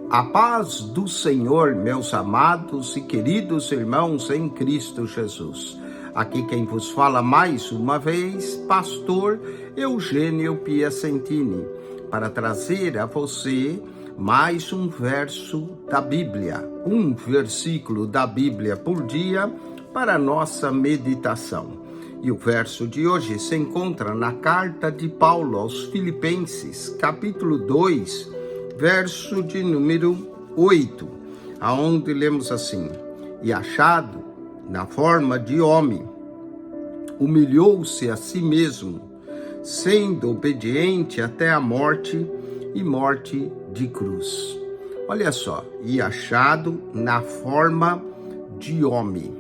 A paz do Senhor, meus amados e queridos irmãos em Cristo Jesus. Aqui quem vos fala mais uma vez, pastor Eugênio Piacentini, para trazer a você mais um verso da Bíblia, um versículo da Bíblia por dia para a nossa meditação. E o verso de hoje se encontra na carta de Paulo aos Filipenses, capítulo 2, verso de número 8, aonde lemos assim: E achado na forma de homem, humilhou-se a si mesmo, sendo obediente até a morte e morte de cruz. Olha só, e achado na forma de homem,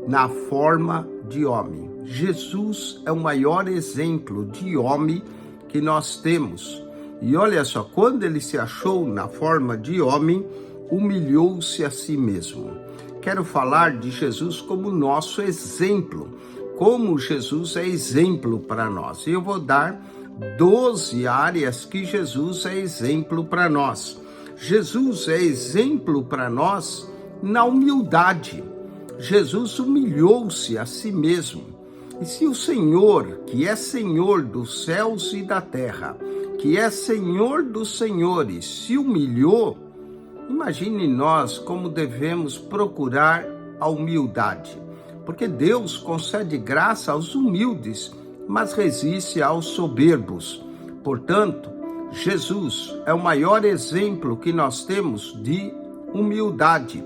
na forma de homem. Jesus é o maior exemplo de homem que nós temos. E olha só, quando ele se achou na forma de homem, humilhou-se a si mesmo. Quero falar de Jesus como nosso exemplo, como Jesus é exemplo para nós. E eu vou dar 12 áreas que Jesus é exemplo para nós. Jesus é exemplo para nós na humildade. Jesus humilhou-se a si mesmo. E se o Senhor, que é Senhor dos céus e da terra, que é Senhor dos senhores, se humilhou, imagine nós como devemos procurar a humildade. Porque Deus concede graça aos humildes, mas resiste aos soberbos. Portanto, Jesus é o maior exemplo que nós temos de humildade.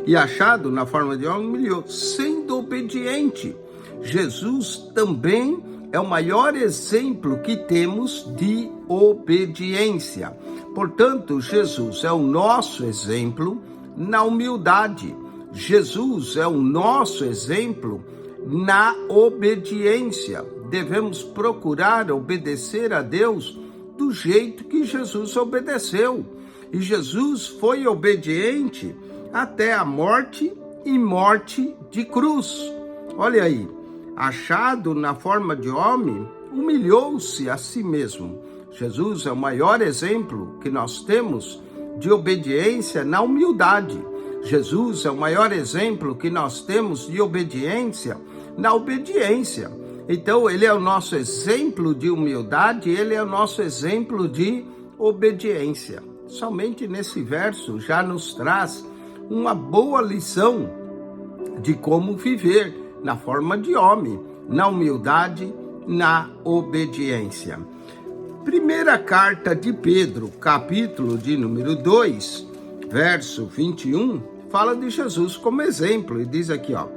E achado na forma de homem, humilhou, sendo obediente. Jesus também é o maior exemplo que temos de obediência. Portanto, Jesus é o nosso exemplo na humildade. Jesus é o nosso exemplo na obediência. Devemos procurar obedecer a Deus do jeito que Jesus obedeceu. E Jesus foi obediente até a morte e morte de cruz. Olha aí. Achado na forma de homem, humilhou-se a si mesmo. Jesus é o maior exemplo que nós temos de obediência na humildade. Jesus é o maior exemplo que nós temos de obediência na obediência. Então, ele é o nosso exemplo de humildade, ele é o nosso exemplo de obediência. Somente nesse verso já nos traz uma boa lição de como viver na forma de homem, na humildade, na obediência. Primeira carta de Pedro, capítulo de número 2, verso 21, fala de Jesus como exemplo, e diz aqui, ó,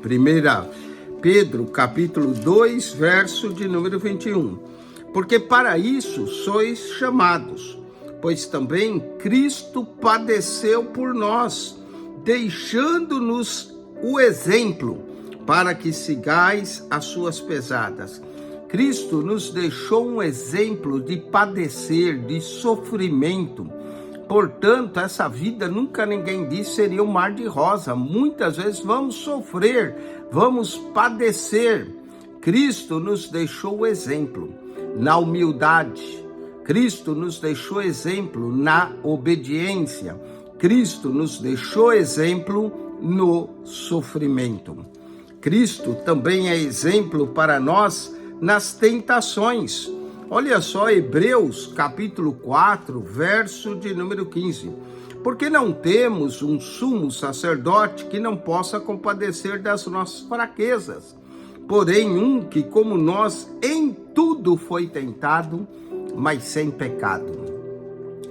1 Pedro, capítulo 2, verso de número 21, porque para isso sois chamados, pois também Cristo padeceu por nós, deixando-nos o exemplo para que sigais as suas pesadas. Cristo nos deixou um exemplo de padecer, de sofrimento. Portanto, essa vida nunca ninguém disse seria um mar de rosa. Muitas vezes vamos sofrer, vamos padecer. Cristo nos deixou o exemplo na humildade. Cristo nos deixou exemplo na obediência. Cristo nos deixou exemplo no sofrimento. Cristo também é exemplo para nós nas tentações. Olha só, Hebreus capítulo 4, verso de número 15. Porque não temos um sumo sacerdote que não possa compadecer das nossas fraquezas, porém um que, como nós, em tudo foi tentado, mas sem pecado.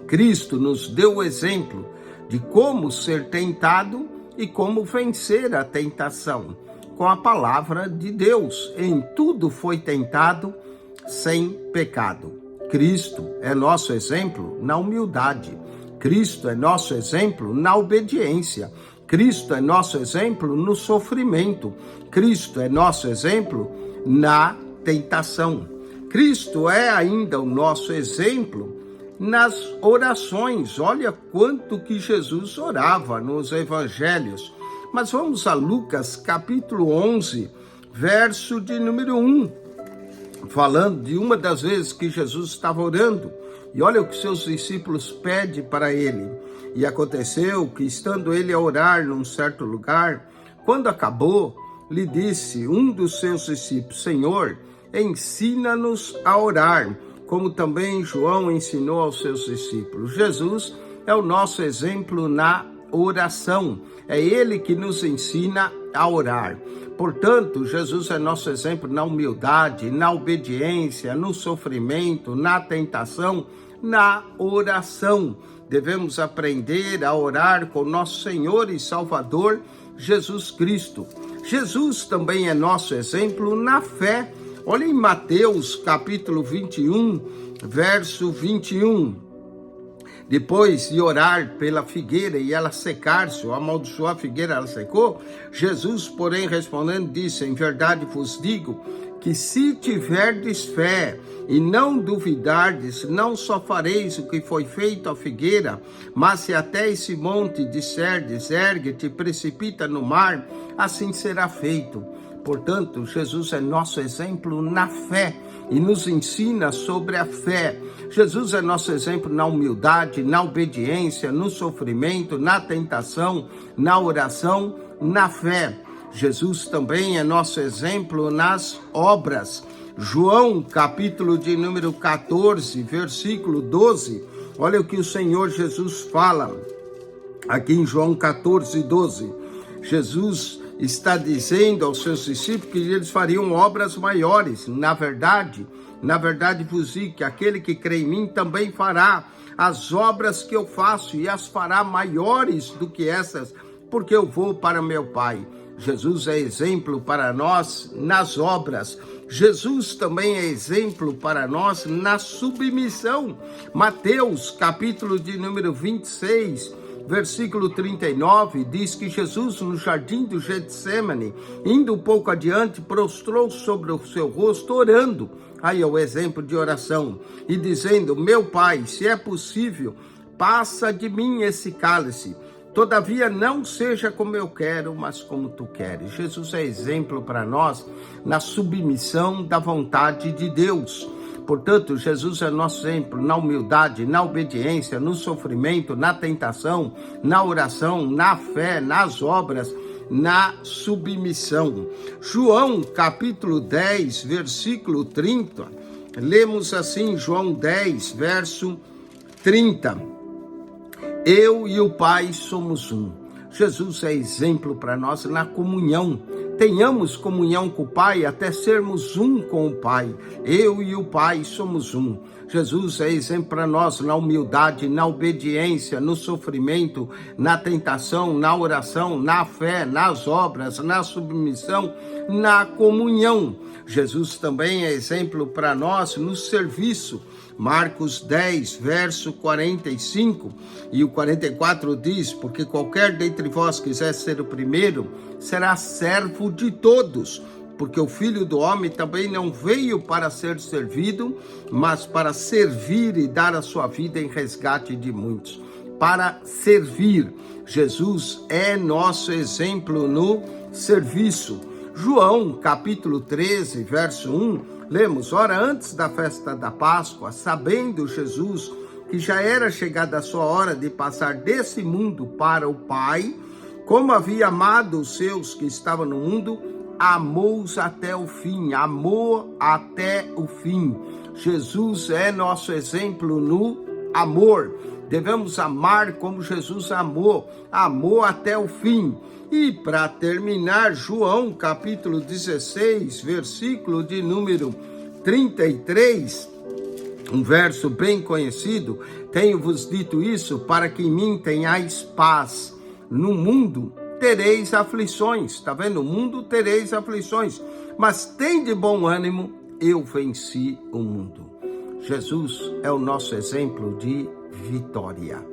Cristo nos deu o exemplo de como ser tentado e como vencer a tentação, com a palavra de Deus. Em tudo foi tentado, sem pecado. Cristo é nosso exemplo na humildade. Cristo é nosso exemplo na obediência. Cristo é nosso exemplo no sofrimento. Cristo é nosso exemplo na tentação. Cristo é ainda o nosso exemplo nas orações. Olha quanto que Jesus orava nos evangelhos. Mas vamos a Lucas capítulo 11, verso de número 1. Falando de uma das vezes que Jesus estava orando. E olha o que seus discípulos pedem para ele. E aconteceu que, estando ele a orar num certo lugar, quando acabou, lhe disse um dos seus discípulos: Senhor, ensina-nos a orar, como também João ensinou aos seus discípulos. Jesus é o nosso exemplo na oração. É ele que nos ensina a orar. Portanto, Jesus é nosso exemplo na humildade, na obediência, no sofrimento, na tentação, na oração. Devemos aprender a orar com nosso Senhor e Salvador, Jesus Cristo. Jesus também é nosso exemplo na fé. Olha em Mateus capítulo 21, verso 21. Depois de orar pela figueira e ela secar-se, ou amaldiçoar a figueira, ela secou, Jesus, porém, respondendo, disse: em verdade vos digo que se tiverdes fé e não duvidardes, não só fareis o que foi feito à figueira, mas se até esse monte disserdes, ergue-te e precipita no mar, assim será feito. Portanto, Jesus é nosso exemplo na fé e nos ensina sobre a fé. Jesus é nosso exemplo na humildade, na obediência, no sofrimento, na tentação, na oração, na fé. Jesus também é nosso exemplo nas obras. João, capítulo de número 14, versículo 12. Olha o que o Senhor Jesus fala aqui em João 14, 12. Jesus está dizendo aos seus discípulos que eles fariam obras maiores. Na verdade vos digo que aquele que crê em mim também fará as obras que eu faço e as fará maiores do que essas, porque eu vou para meu Pai. Jesus é exemplo para nós nas obras. Jesus também é exemplo para nós na submissão. Mateus, capítulo de número 26, versículo 39, diz que Jesus, no jardim do Getsêmani, indo um pouco adiante, prostrou sobre o seu rosto, orando. Aí é o exemplo de oração. E dizendo: meu Pai, se é possível, passa de mim esse cálice. Todavia não seja como eu quero, mas como tu queres. Jesus é exemplo para nós na submissão da vontade de Deus. Portanto, Jesus é nosso exemplo na humildade, na obediência, no sofrimento, na tentação, na oração, na fé, nas obras, na submissão. João, capítulo 10, versículo 30. Lemos assim, João 10, verso 30. Eu e o Pai somos um. Jesus é exemplo para nós na comunhão. Tenhamos comunhão com o Pai até sermos um com o Pai. Eu e o Pai somos um. Jesus é exemplo para nós na humildade, na obediência, no sofrimento, na tentação, na oração, na fé, nas obras, na submissão, na comunhão. Jesus também é exemplo para nós no serviço. Marcos 10, verso 45 e o 44 diz: porque qualquer dentre vós quiser ser o primeiro, será servo de todos. Porque o Filho do Homem também não veio para ser servido, mas para servir e dar a sua vida em resgate de muitos. Para servir. Jesus é nosso exemplo no serviço. João, capítulo 13, verso 1, lemos: ora, antes da festa da Páscoa, sabendo Jesus que já era chegada a sua hora de passar desse mundo para o Pai, como havia amado os seus que estavam no mundo, amou-os até o fim, amou até o fim. Jesus é nosso exemplo no amor. Devemos amar como Jesus amou até o fim. E para terminar, João capítulo 16, versículo de número 33, um verso bem conhecido: tenho-vos dito isso para que em mim tenhais paz. No mundo tereis aflições. Está vendo? No mundo tereis aflições, mas tem de bom ânimo, eu venci o mundo. Jesus é o nosso exemplo de vitória.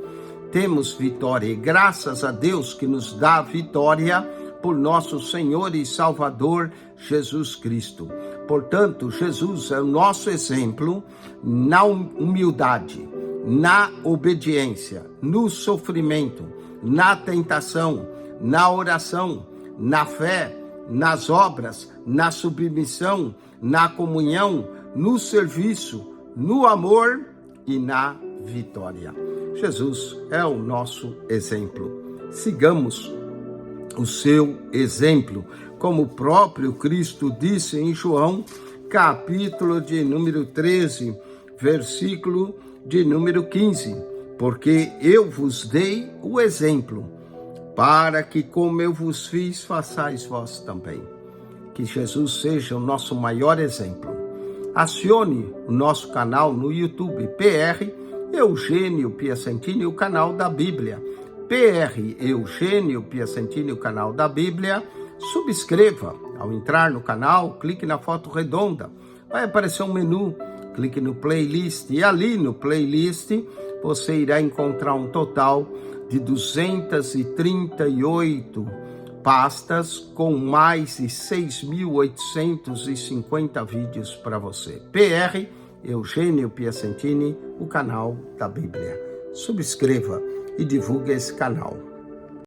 Temos vitória e graças a Deus que nos dá vitória por nosso Senhor e Salvador Jesus Cristo. Portanto, Jesus é o nosso exemplo na humildade, na obediência, no sofrimento, na tentação, na oração, na fé, nas obras, na submissão, na comunhão, no serviço, no amor e na vitória. Jesus é o nosso exemplo. Sigamos o seu exemplo, como o próprio Cristo disse em João, capítulo de número 13, versículo de número 15. Porque eu vos dei o exemplo, para que como eu vos fiz, façais vós também. Que Jesus seja o nosso maior exemplo. Acione o nosso canal no YouTube, PR Eugênio Piacentini, o canal da Bíblia. PR Eugênio Piacentini, o canal da Bíblia. Subscreva. Ao entrar no canal, clique na foto redonda. Vai aparecer um menu, clique no playlist e ali no playlist você irá encontrar um total de 238 pastas com mais de 6.850 vídeos para você. PR Eugênio Piacentini, o canal da Bíblia. Subscreva e divulgue esse canal.